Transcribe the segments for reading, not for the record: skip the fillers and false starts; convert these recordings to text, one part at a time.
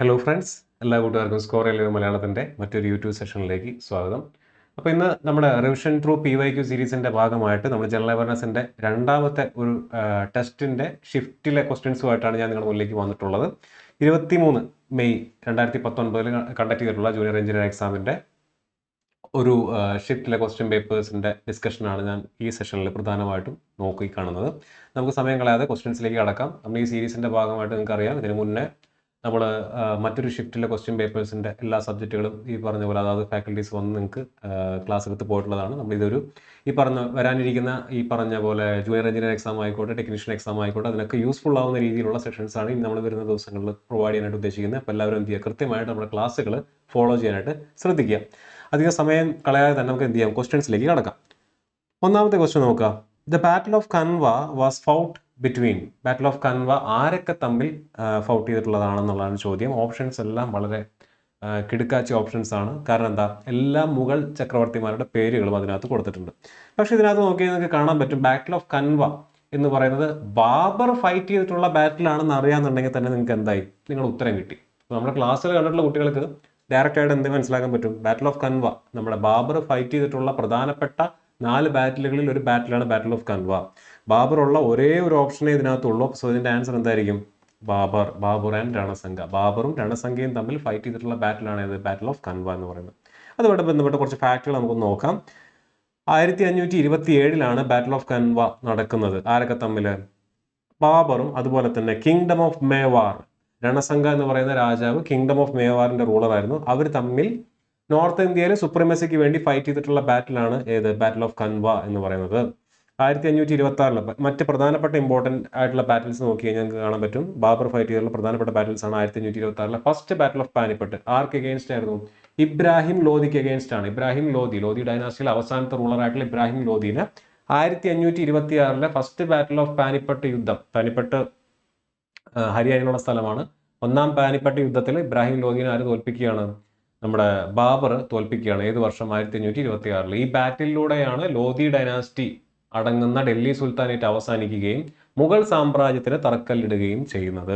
Hello friends, എല്ലാ കൂട്ടുകാർക്കും score എല്ലാം മലയാളത്തിൻ്റെ മറ്റൊരു യൂട്യൂബ് സെഷനിലേക്ക് സ്വാഗതം. അപ്പോൾ ഇന്ന് നമ്മുടെ റിവിഷൻ ത്രൂ PYQ സീരീസിൻ്റെ ഭാഗമായിട്ട് നമ്മൾ ജനറൽ അവയർനെസ്സിൻ്റെ രണ്ടാമത്തെ ഒരു ടെസ്റ്റിൻ്റെ ഷിഫ്റ്റിലെ ക്വസ്റ്റ്യൻസുമായിട്ടാണ് ഞാൻ നിങ്ങളുടെ മുന്നിലേക്ക് വന്നിട്ടുള്ളത്. 23 മെയ് 2019 കണ്ടക്ട് ചെയ്തിട്ടുള്ള ജൂനിയർ എഞ്ചിനീയർ എക്സാമിൻ്റെ ഒരു ഷിഫ്റ്റിലെ ക്വസ്റ്റ്യൻ പേപ്പേഴ്സിൻ്റെ ഡിസ്കഷനാണ് ഞാൻ ഈ സെഷനിൽ പ്രധാനമായിട്ടും നോക്കി കാണുന്നത്. നമുക്ക് സമയം കളയാതെ ക്വസ്റ്റ്യൻസിലേക്ക് കടക്കാം. നമ്മൾ ഈ സീരീസിൻ്റെ ഭാഗമായിട്ട് നിങ്ങൾക്കറിയാം, ഇതിന് മുന്നേ നമ്മൾ മറ്റൊരു ഷിഫ്റ്റിലെ ക്വസ്റ്റ്യൻ പേപ്പേഴ്സിൻ്റെ എല്ലാ സബ്ജക്റ്റുകളും ഈ പറഞ്ഞ പോലെ അതായത് ഫാക്കൽറ്റീസ് വന്ന് നിങ്ങൾക്ക് ക്ലാസ് എടുത്ത് പോയിട്ടുള്ളതാണ്. നമ്മളിതൊരു വരാനിരിക്കുന്ന ഈ പറഞ്ഞ പോലെ ജൂനിയർ എഞ്ചിനീയർ എക്സാം ആയിക്കോട്ടെ, ടെക്നീഷ്യൻ എക്സാം ആയിക്കോട്ടെ, അതിനൊക്കെ യൂസ്ഫുൾ ആവുന്ന രീതിയിലുള്ള സെഷൻസാണ് ഇനി നമ്മൾ വരുന്ന ദിവസങ്ങളിൽ പ്രൊവൈഡ് ചെയ്യാനായിട്ട് ഉദ്ദേശിക്കുന്നത്. അപ്പോൾ എല്ലാവരും എന്ത് ചെയ്യുക, കൃത്യമായിട്ട് നമ്മുടെ ക്ലാസ്സുകൾ ഫോളോ ചെയ്യാനായിട്ട് ശ്രദ്ധിക്കുക. അധികം സമയം കളയാതെ തന്നെ നമുക്ക് എന്ത് ചെയ്യാം, ക്വസ്റ്റ്യൻസിലേക്ക് കടക്കാം. ഒന്നാമത്തെ ക്വസ്റ്റ്യൻ നോക്കുക. The battle of Khanwa was fought between. Battle of Khanwa ആരൊക്കെ തമ്മിൽ ഫൗട്ട് ചെയ്തിട്ടുള്ളതാണെന്നുള്ളതാണ് ചോദ്യം. ഓപ്ഷൻസ് എല്ലാം വളരെ കിടുക്കാച്ചി ഓപ്ഷൻസ് ആണ്. കാരണം എന്താ, എല്ലാ മുഗൾ ചക്രവർത്തിമാരുടെ പേരുകളും അതിനകത്ത് കൊടുത്തിട്ടുണ്ട്. പക്ഷെ ഇതിനകത്ത് നോക്കിയാൽ നിങ്ങൾക്ക് കാണാൻ പറ്റും, ബാറ്റിൽ ഓഫ് കൻവ എന്ന് പറയുന്നത് ബാബർ ഫൈറ്റ് ചെയ്തിട്ടുള്ള ബാറ്റിലാണെന്ന് അറിയാമെന്നുണ്ടെങ്കിൽ തന്നെ നിങ്ങൾക്ക് എന്തായി, നിങ്ങളുടെ ഉത്തരം കിട്ടി. നമ്മുടെ ക്ലാസ്സിൽ കണ്ടിട്ടുള്ള കുട്ടികൾക്ക് ഡയറക്റ്റ് ആയിട്ട് എന്ത് മനസ്സിലാക്കാൻ പറ്റും, ബാറ്റിൽ ഓഫ് കൻവ നമ്മുടെ ബാബർ ഫൈറ്റ് ചെയ്തിട്ടുള്ള പ്രധാനപ്പെട്ട 4 ബാറ്റിലുകളിൽ ഒരു ബാറ്റിലാണ് ബാറ്റിൽ ഓഫ് കൻവ. ബാബർ ഉള്ള ഒരേ ഒരു ഓപ്ഷനേ ഇതിനകത്തുള്ളൂ. സോ ഇതിന്റെ ആൻസർ എന്തായിരിക്കും, ബാബർ ആൻഡ് രണസംഘ. ബാബറും രണസംഘയും തമ്മിൽ ഫൈറ്റ് ചെയ്തിട്ടുള്ള ബാറ്റിലാണ് ഇത് ബാറ്റിൽ ഓഫ് കൻവ എന്ന് പറയുന്നത്. അതുമായിട്ട് ബന്ധപ്പെട്ട കുറച്ച് ഫാക്റ്റുകൾ നമുക്ക് നോക്കാം. 1527 ബാറ്റിൽ ഓഫ് കൻവ നടക്കുന്നത്. ആരൊക്കെ തമ്മിൽ, ബാബറും അതുപോലെ തന്നെ കിങ്ഡം ഓഫ് മേവാർ, രണസംഘ എന്ന് പറയുന്ന രാജാവ് കിങ്ഡം ഓഫ് മേവാറിന്റെ റൂളറായിരുന്നു. അവർ തമ്മിൽ നോർത്ത് ഇന്ത്യയിൽ സുപ്രീമസിക്ക് വേണ്ടി ഫൈറ്റ് ചെയ്തിട്ടുള്ള ബാറ്റിലാണ് ഏത്, ബാറ്റിൽ ഓഫ് കൻവ എന്ന് പറയുന്നത്. 1526 മറ്റ് പ്രധാനപ്പെട്ട ഇമ്പോർട്ടന്റ് ആയിട്ടുള്ള ബാറ്റിൽസ് നോക്കി കഴിഞ്ഞാൽ ഞങ്ങൾക്ക് കാണാൻ പറ്റും, ബാബർ ഫൈറ്റ് ചെയ്തിട്ടുള്ള പ്രധാനപ്പെട്ട ബാറ്റിൽസ് ആണ് 1526 first battle of Panipat. Arc against ആയിരുന്നു, ഇബ്രാഹിം ലോധിക്ക് എഗെയിൻസ്റ്റ് ആണ്. ഇബ്രാഹിം ലോധി ഡൈനാസ്റ്റിയിലെ അവസാനത്തെ റൂളർ ആയിട്ടുള്ള ഇബ്രാഹിം ലോധിനെ 1526 ഫസ്റ്റ് ബാറ്റിൽ ഓഫ് പാനിപ്പട്ട് യുദ്ധം, പാനിപ്പട്ട് ഹരിയാനയിലുള്ള സ്ഥലമാണ്. ഒന്നാം പാനിപ്പട്ട് യുദ്ധത്തിൽ ഇബ്രാഹിം ലോധിനെ ആര് തോൽപ്പിക്കുകയാണ്, നമ്മുടെ ബാബർ തോൽപ്പിക്കുകയാണ്. ഏത് വർഷം, 1526. ഈ ബാറ്റിലൂടെയാണ് ലോധി ഡൈനാസ്റ്റി അടങ്ങുന്ന ഡൽഹി സുൽത്താനേറ്റ് അവസാനിക്കുകയും മുഗൾ സാമ്രാജ്യത്തിന് തറക്കല്ലിടുകയും ചെയ്യുന്നത്.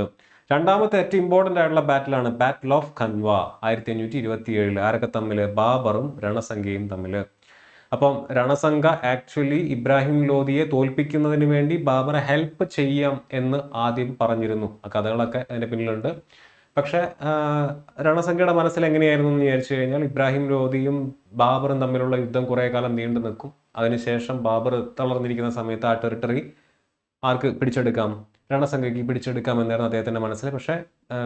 രണ്ടാമത്തെ ഏറ്റവും ഇമ്പോർട്ടന്റ് ആയിട്ടുള്ള ബാറ്റിലാണ് ബാറ്റിൽ ഓഫ് കൻവ 1527. ആരൊക്കെ തമ്മിൽ, ബാബറും രണസംഘയും തമ്മിൽ. അപ്പം രണസംഘ ആക്ച്വലി ഇബ്രാഹിം ലോധിയെ തോൽപ്പിക്കുന്നതിന് വേണ്ടി ബാബറെ ഹെൽപ്പ് ചെയ്യാം എന്ന് ആദ്യം പറഞ്ഞിരുന്നു. ആ കഥകളൊക്കെ അതിന്റെ പിന്നിലുണ്ട്. പക്ഷെ രണസംഘയുടെ മനസ്സിൽ എങ്ങനെയായിരുന്നു എന്ന് വിചാരിച്ചു കഴിഞ്ഞാൽ, ഇബ്രാഹിം ലോധിയും ബാബറും തമ്മിലുള്ള യുദ്ധം കുറെ കാലം നീണ്ടു നിൽക്കും. അതിനുശേഷം ബാബർ തളർന്നിരിക്കുന്ന സമയത്ത് ആ ടെറിട്ടറി ആർക്ക് പിടിച്ചെടുക്കാം, രണസംഘയ്ക്ക് പിടിച്ചെടുക്കാം എന്നായിരുന്നു അദ്ദേഹത്തിന്റെ മനസ്സിൽ. പക്ഷെ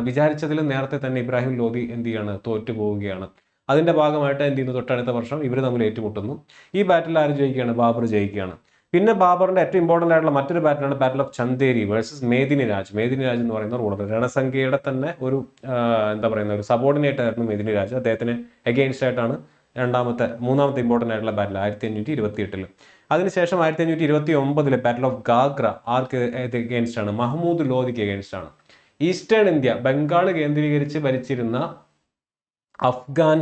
വിചാരിച്ചതിലും നേരത്തെ തന്നെ ഇബ്രാഹിം ലോധി എന്ത് ചെയ്യാണ്, തോറ്റു പോവുകയാണ്. അതിന്റെ ഭാഗമായിട്ട് എന്ത് ചെയ്യുന്നു, തൊട്ടടുത്ത വർഷം ഇവർ തമ്മിൽ ഏറ്റുമുട്ടുന്നു. ഈ ബാറ്റിൽ ആര് ജയിക്കുകയാണ്, ബാബർ ജയിക്കുകയാണ്. പിന്നെ ബാബറിന്റെ ഏറ്റവും ഇമ്പോർട്ടന്റ് ആയിട്ടുള്ള മറ്റൊരു ബാറ്റിലാണ് ബാറ്റിൽ ഓഫ് ചന്ദേരി വേഴ്സസ് മേദിനി രാജ്. മേദിനി രാജ് എന്ന് പറയുന്ന റൂളർ, രണസംഘയുടെ തന്നെ ഒരു എന്താ പറയുന്ന ഒരു സബോർഡിനേറ്റ് ആയിരുന്നു മേദിനി രാജ്. അദ്ദേഹത്തിന് എഗെയിൻസ്റ്റ് ആയിട്ടാണ് മൂന്നാമത്തെ ഇമ്പോർട്ടന്റ് ആയിട്ടുള്ള ബാറ്റിൽ 1528. അതിനുശേഷം 1529 battle of Ghaghra arc against ആണ്, മഹ്മൂദ് ലോധിക്ക് എഗെയിൻസ്റ്റ് ആണ്. ഈസ്റ്റേൺ ഇന്ത്യ, ബംഗാൾ കേന്ദ്രീകരിച്ച് ഭരിച്ചിരുന്ന അഫ്ഗാൻ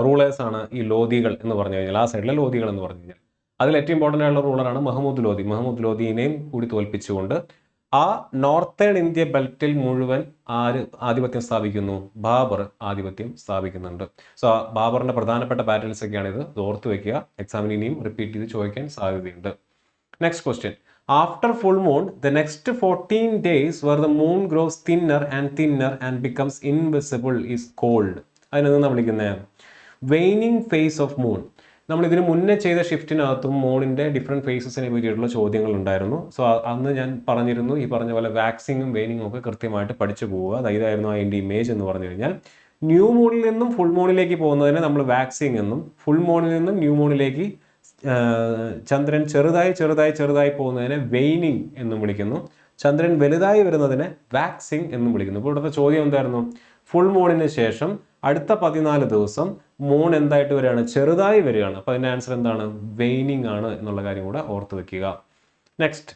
റൂളേഴ്സ് ആണ് ഈ ലോധികൾ എന്ന് പറഞ്ഞു കഴിഞ്ഞാൽ, ആ സൈഡിലെ ലോധികൾ എന്ന് പറഞ്ഞു കഴിഞ്ഞാൽ. അതിൽ ഏറ്റവും ഇമ്പോർട്ടൻ്റ് ആയിട്ടുള്ള റൂളറാണ് മഹ്മൂദ് ലോധി. മഹ്മൂദ് ലോധിനെയും കൂടി തോൽപ്പിച്ചുകൊണ്ട് ആ നോർത്തേൺ ഇന്ത്യ ബെൽറ്റിൽ മുഴുവൻ ആര് ആധിപത്യം സ്ഥാപിക്കുന്നു, ബാബർ ആധിപത്യം സ്ഥാപിക്കുന്നുണ്ട്. സോ ബാബറിന്റെ പ്രധാനപ്പെട്ട ബാറ്റിൽസ് ഒക്കെയാണ് ഇത്, ഓർത്ത് വെക്കുക. എക്സാമിന് ഇനിയും റിപ്പീറ്റ് ചെയ്ത് ചോദിക്കാൻ സാധ്യതയുണ്ട്. Next question. After full moon the next 14 days where the moon grows thinner and becomes invisible is called. അതിനെന്താ വിളിക്കുന്നത്, വെയിനിങ് ഫേസ് ഓഫ് മൂൺ. നമ്മൾ ഇതിന് മുന്നേ ചെയ്ത ഷിഫ്റ്റിനകത്തും മൂണിന്റെ ഡിഫറെന്റ് ഫേസസിനെ പറ്റിയിട്ടുള്ള ചോദ്യങ്ങൾ ഉണ്ടായിരുന്നു. സോ അന്ന് ഞാൻ പറഞ്ഞിരുന്നു, ഈ പറഞ്ഞ പോലെ വാക്സിങ്ങും വെയിനിങ്ങും ഒക്കെ കൃത്യമായിട്ട് പഠിച്ചു പോവുക. ഇതായിരുന്നു അതിന്റെ ഇമേജ് എന്ന് പറഞ്ഞു കഴിഞ്ഞാൽ, ന്യൂ മൂണിൽ നിന്നും ഫുൾ മൂണിലേക്ക് പോകുന്നതിനെ നമ്മൾ വാക്സിങ് എന്നും, ഫുൾ മൂണിൽ നിന്നും ന്യൂ മൂണിലേക്ക് ചന്ദ്രൻ ചെറുതായി പോകുന്നതിനെ വെയിനിങ് എന്നും വിളിക്കുന്നു. ചന്ദ്രൻ വലുതായി വരുന്നതിനെ വാക്സിങ് എന്നും വിളിക്കുന്നു. ഇപ്പോൾ ഇവിടുത്തെ ചോദ്യം എന്തായിരുന്നു, ഫുൾ മൂണിന് ശേഷം അടുത്ത 14 ദിവസം മൂൺ എന്തായിട്ട് വരികയാണ്, ചെറുതായി വരികയാണ്. അപ്പോൾ അതിന്റെ ആൻസർ എന്താണ്, വെയിനിങ് ആണ് എന്നുള്ള കാര്യം കൂടെ ഓർത്ത് വെക്കുക. Next.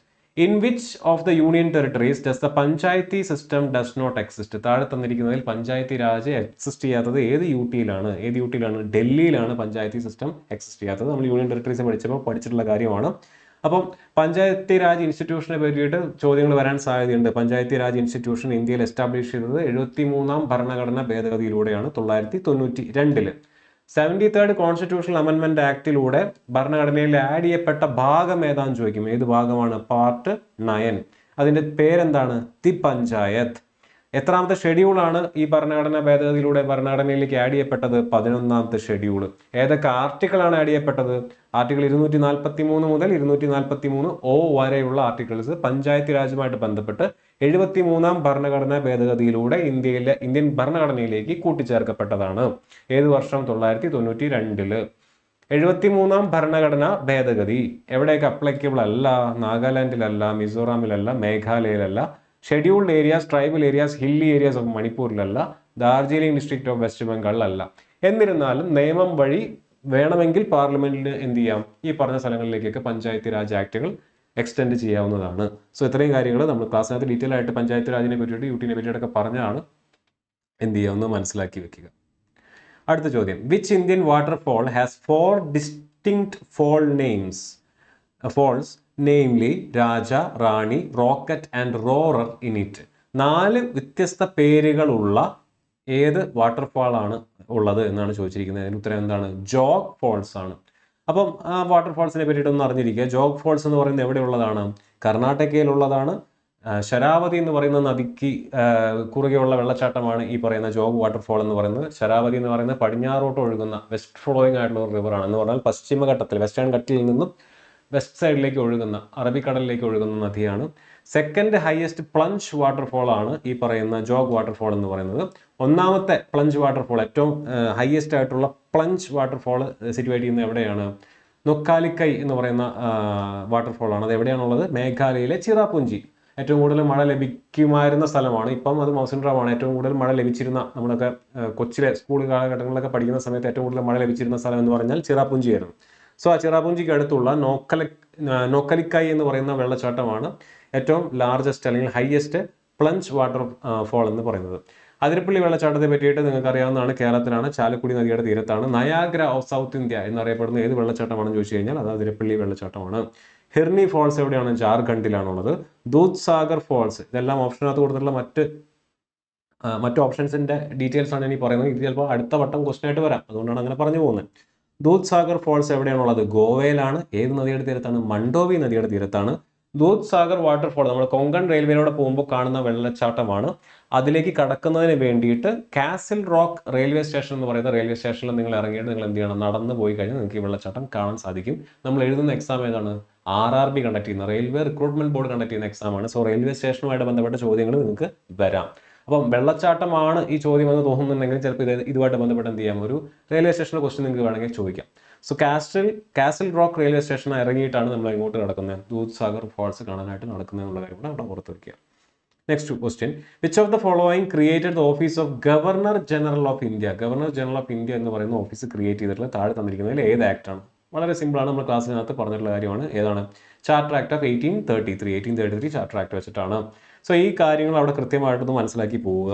In which of the union territories does the panchayati system does not exist. താഴെ തന്നിരിക്കുന്നതിൽ പഞ്ചായത്തി രാജ് എക്സിസ്റ്റ് ചെയ്യാത്തത് ഏത് യൂട്ടിയിലാണ്, ഡൽഹിയിലാണ് പഞ്ചായത്തി സിസ്റ്റം എക്സിസ്റ്റ് ചെയ്യാത്തത്. നമ്മൾ യൂണിയൻ ടെറിട്ടറീസ് പഠിച്ചിട്ടുള്ള കാര്യമാണ്. അപ്പം പഞ്ചായത്തി രാജ് ഇൻസ്റ്റിറ്റ്യൂഷനെ പറ്റിയിട്ട് ചോദ്യങ്ങൾ വരാൻ സാധ്യതയുണ്ട്. പഞ്ചായത്തി രാജ് ഇൻസ്റ്റിറ്റ്യൂഷൻ ഇന്ത്യയിൽ എസ്റ്റാബ്ലിഷ് ചെയ്തത് 73ാം ഭരണഘടനാ ഭേദഗതിയിലൂടെയാണ് 1992. 73rd കോൺസ്റ്റിറ്റ്യൂഷണൽ അമെൻമെന്റ് ആക്ടിലൂടെ ഭരണഘടനയിൽ ആഡ് ചെയ്യപ്പെട്ട ഭാഗം ഏതാന്ന് ചോദിക്കും. ഏത് ഭാഗമാണ്? പാർട്ട് 9. അതിന്റെ പേരെന്താണ്? ദി പഞ്ചായത്ത്. എത്രാമത്തെ ഷെഡ്യൂളാണ് ഈ ഭരണഘടനാ ഭേദഗതിയിലൂടെ ഭരണഘടനയിലേക്ക് ആഡ് ചെയ്യപ്പെട്ടത്? 11ാമത്തെ ഷെഡ്യൂൾ. ഏതൊക്കെ ആർട്ടിക്കിളാണ് ആഡ് ചെയ്യപ്പെട്ടത്? ആർട്ടിക്കിൾ 243 മുതൽ 243 വരെയുള്ള ആർട്ടിക്കിൾസ് പഞ്ചായത്ത് രാജുമായിട്ട് ബന്ധപ്പെട്ട് 73ാം ഭരണഘടനാ ഭേദഗതിയിലൂടെ ഇന്ത്യൻ ഭരണഘടനയിലേക്ക് കൂട്ടിച്ചേർക്കപ്പെട്ടതാണ്. ഏത് വർഷം? 1992. 73ാം ഭരണഘടനാ ഭേദഗതി എവിടെയൊക്കെ അപ്ലിക്കബിൾ അല്ല? നാഗാലാൻഡിലല്ല, മിസോറാമിലല്ല, മേഘാലയയിലല്ല, scheduled areas, tribal areas, hilly areas of മണിപ്പൂരിലല്ല, ഡാർജിലിംഗ് ഡിസ്ട്രിക്ട് ഓഫ് വെസ്റ്റ് ബംഗാളിലല്ല. എന്നിരുന്നാലും നിയമം വഴി വേണമെങ്കിൽ പാർലമെന്റിന് എന്ത് ചെയ്യാം? ഈ പറഞ്ഞ സ്ഥലങ്ങളിലേക്കൊക്കെ പഞ്ചായത്ത് രാജ് ആക്ടുകൾ എക്സ്റ്റെൻഡ് ചെയ്യാവുന്നതാണ്. സോ ഇത്രയും കാര്യങ്ങൾ നമ്മൾ ക്ലാസ്സിനകത്ത് ഡീറ്റെയിൽ ആയിട്ട് പഞ്ചായത്ത് രാജിനെ പറ്റിയിട്ട് യൂട്ടിനെ പറ്റിയിട്ടൊക്കെ പറഞ്ഞാണ്. എന്ത് ചെയ്യുക? ഒന്ന് മനസ്സിലാക്കി വെക്കുക. അടുത്ത ചോദ്യം, which Indian waterfall has 4 distinct falls namely Raja, Rani, rocket and roarer in it. 4 വ്യത്യസ്ത പേരുകളുള്ള ഏത് വാട്ടർഫാൾ ആണ് ഉള്ളത് എന്നാണ് ചോദിച്ചിരിക്കുന്നത്. അതിന് ഉത്തരം എന്താണ്? ജോഗ് ഫോൾസ് ആണ്. അപ്പം ആ വാട്ടർഫാൾസിനെ പറ്റിയിട്ടൊന്ന് അറിഞ്ഞിരിക്കുക. ജോഗ് ഫോൾസ് എന്ന് പറയുന്നത് എവിടെയുള്ളതാണ്? കർണാടകയിലുള്ളതാണ്. ശരാവതി എന്ന് പറയുന്ന നദിക്ക് കുറുകെയുള്ള വെള്ളച്ചാട്ടമാണ് ഈ പറയുന്ന ജോഗ് വാട്ടർഫാൾ എന്ന് പറയുന്നത്. ശരാവതി എന്ന് പറയുന്നത് പടിഞ്ഞാറോട്ട് ഒഴുകുന്ന വെസ്റ്റ് ഫ്ലോയിങ് ആയിട്ടുള്ള ഒരു റിവറാണ്. എന്ന് പറഞ്ഞാൽ പശ്ചിമഘട്ടത്തിൽ, വെസ്റ്റേൺ ഘട്ടിൽ നിന്നും വെസ്റ്റ് സൈഡിലേക്ക് ഒഴുകുന്ന, അറബിക്കടലിലേക്ക് ഒഴുകുന്ന നദിയാണ്. സെക്കൻഡ് ഹയസ്റ്റ് പ്ലഞ്ച് വാട്ടർഫോൾ ആണ് ഈ പറയുന്ന ജോഗ് വാട്ടർഫോൾ എന്ന് പറയുന്നത്. ഒന്നാമത്തെ പ്ലഞ്ച് വാട്ടർഫോൾ, ഏറ്റവും ഹയസ്റ്റ് ആയിട്ടുള്ള പ്ലഞ്ച് വാട്ടർഫോൾ സിറ്റുവേറ്റ് ചെയ്യുന്നത് എവിടെയാണ്? നൊക്കാലിക്കൈ എന്ന് പറയുന്ന വാട്ടർഫോൾ ആണ്. അത് എവിടെയാണുള്ളത്? മേഘാലയയിലെ ചിറാപുഞ്ചി. ഏറ്റവും കൂടുതൽ മഴ ലഭിക്കുമായിരുന്ന സ്ഥലമാണ്. ഇപ്പം അത് മൗസിൻഡ്രാമാണ്. ഏറ്റവും കൂടുതൽ മഴ ലഭിച്ചിരുന്ന, നമ്മളൊക്കെ കൊച്ചിലെ സ്കൂൾ കാലഘട്ടങ്ങളിലൊക്കെ പഠിക്കുന്ന സമയത്ത് ഏറ്റവും കൂടുതൽ മഴ ലഭിച്ചിരുന്ന സ്ഥലം എന്ന് പറഞ്ഞാൽ ചിറാപുഞ്ചിയായിരുന്നു. സോ ആ ചിറാപുഞ്ചിക്ക് അടുത്തുള്ള നോക്കലിക്കായി എന്ന് പറയുന്ന വെള്ളച്ചാട്ടമാണ് ഏറ്റവും ലാർജസ്റ്റ് അല്ലെങ്കിൽ ഹയസ്റ്റ് പ്ലഞ്ച് വാട്ടർ ഫോൾ എന്ന് പറയുന്നത്. അതിരപ്പള്ളി വെള്ളച്ചാട്ടത്തെ പറ്റിയിട്ട് നിങ്ങൾക്ക് അറിയാവുന്നതാണ്. കേരളത്തിലാണ്, ചാലക്കുടി നദിയുടെ തീരത്താണ്. നയാഗ്ര ഓഫ് സൗത്ത് ഇന്ത്യ എന്നറിയപ്പെടുന്ന ഏത് വെള്ളച്ചാട്ടമാണെന്ന് ചോദിച്ചു കഴിഞ്ഞാൽ അത് അതിരപ്പള്ളി വെള്ളച്ചാട്ടമാണ്. ഹിർണി ഫോൾസ് എവിടെയാണ്? ജാർഖണ്ഡിലാണുള്ളത്. ദൂദ് സാഗർ ഫോൾസ്, ഇതെല്ലാം ഓപ്ഷനകത്ത് കൊടുത്തിട്ടുള്ള മറ്റ് ഓപ്ഷൻസിന്റെ ഡീറ്റെയിൽസ് ആണ് ഇനി പറയുന്നത്. ഇത് ചിലപ്പോൾ അടുത്ത വട്ടം ക്വസ്റ്റൻ ആയിട്ട് വരാം, അതുകൊണ്ടാണ് അങ്ങനെ പറഞ്ഞു പോകുന്നത്. ദൂദ് സാഗർ ഫോൾസ് എവിടെയാണുള്ളത്? ഗോവയിലാണ്. ഏത് നദിയുടെ തീരത്താണ്? മണ്ഡോവി നദിയുടെ തീരത്താണ്. ദൂദ് സാഗർ വാട്ടർഫോൾ നമ്മൾ കൊങ്കൺ റെയിൽവേയിലൂടെ പോകുമ്പോൾ കാണുന്ന വെള്ളച്ചാട്ടമാണ്. അതിലേക്ക് കടക്കുന്നതിന് വേണ്ടിയിട്ട് കാസിൽ റോക്ക് റെയിൽവേ സ്റ്റേഷൻ എന്ന് പറയുന്ന റെയിൽവേ സ്റ്റേഷനിൽ നിങ്ങൾ ഇറങ്ങിയിട്ട് നിങ്ങൾ എന്ത് ചെയ്യണം? നടന്ന് പോയി കഴിഞ്ഞാൽ നിങ്ങൾക്ക് ഈ വെള്ളച്ചാട്ടം കാണാൻ സാധിക്കും. നമ്മൾ എഴുതുന്ന എക്സാം ഏതാണ്? RRB കണ്ടക്ട് ചെയ്യുന്ന, റെയിൽവേ റിക്രൂട്ട്മെന്റ് ബോർഡ് കണ്ടക്ട് ചെയ്യുന്ന എക്സാം ആണ്. സോ റെയിൽവേ സ്റ്റേഷനുമായിട്ട് ബന്ധപ്പെട്ട ചോദ്യങ്ങൾ നിങ്ങൾക്ക് വരാം. അപ്പം വെള്ളച്ചാട്ടമാണ് ഈ ചോദ്യം എന്ന് തോന്നുന്നുണ്ടെങ്കിൽ ചിലപ്പോൾ ഇതുമായിട്ട് ബന്ധപ്പെട്ട് എന്ത് ചെയ്യാം? ഒരു റെയിൽവേ സ്റ്റേഷനിലെ ക്വസ്റ്റ്യൻ നിങ്ങൾക്ക് വേണമെങ്കിൽ ചോദിക്കാം. So castle rock railway station ഇറങ്ങിയിട്ടാണ് നമ്മൾ ഇങ്ങോട്ട് നടക്കുന്നത്, ദൂദ് സാഗർ ഫോൾസ് കാണാനായിട്ട് നടക്കുന്നത് എന്നുള്ള കാര്യം കൂടെ അവിടെ പുറത്ത് വയ്ക്കുക. Next question, which of the following created the office of governor general of India? Governor general of India എന്ന് പറയുന്ന ഓഫീസ് ക്രിയേറ്റ് ചെയ്തിട്ടുള്ള താഴെ തന്നിരിക്കുന്നതിൽ ഏത് ആക്ട് ആണ്? വളരെ സിമ്പിളാണ്, നമ്മൾ ക്ലാസ്സിനകത്ത് പറഞ്ഞിട്ടുള്ള കാര്യമാണ്. ഏതാണ്? Charter act of 1833 charter act വെച്ചിട്ടാണ്. സോ ഈ കാര്യങ്ങൾ അവിടെ കൃത്യമായിട്ടൊന്ന് മനസ്സിലാക്കി പോവുക.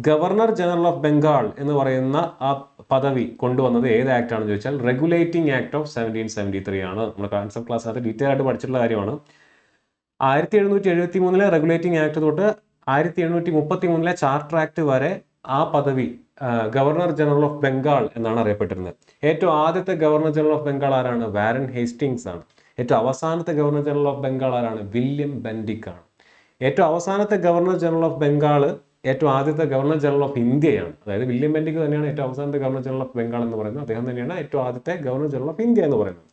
ഗവർണർ ജനറൽ ഓഫ് ബംഗാൾ എന്ന് പറയുന്ന ആ പദവി കൊണ്ടുവന്നത് ഏത് ആക്ട് ആണെന്ന് ചോദിച്ചാൽ റെഗുലേറ്റിംഗ് ആക്ട് ഓഫ് 1773 ആണ്. നമ്മൾ കൺസെപ്റ്റ് ക്ലാസ്സിനകത്ത് ഡീറ്റെയിൽ ആയിട്ട് പഠിച്ചിട്ടുള്ള കാര്യമാണ്. 1773 റെഗുലേറ്റിംഗ് ആക്ട് തൊട്ട് 1733 ചാർട്ടർ ആക്ട് വരെ ആ പദവി ഗവർണർ ജനറൽ ഓഫ് ബംഗാൾ എന്നാണ് അറിയപ്പെട്ടിരുന്നത്. ഏറ്റവും ആദ്യത്തെ ഗവർണർ ജനറൽ ഓഫ് ബംഗാൾ ആരാണ്? വാരൻ ഹേസ്റ്റിങ്സ് ആണ്. ഏറ്റവും അവസാനത്തെ ഗവർണർ ജനറൽ ഓഫ് ബംഗാൾ ആരാണ്? വില്യം ബെൻഡിക് ആണ്. ഏറ്റവും അവസാനത്തെ ഗവർണർ ജനറൽ ഓഫ് ബംഗാൾ ഏറ്റവും ആദ്യത്തെ ഗവർണർ ജനറൽ ഓഫ് ഇന്ത്യയാണ്. അതായത് വില്യം ബെൻഡിക് തന്നെയാണ് ഏറ്റവും അവസാനത്തെ ഗവർണർ ജനറൽ ഓഫ് ബംഗാൾ എന്ന് പറയുന്നത്. അദ്ദേഹം തന്നെയാണ് ഏറ്റവും ആദ്യത്തെ ഗവർണർ ജനറൽ ഓഫ് ഇന്ത്യ എന്ന് പറയുന്നത്.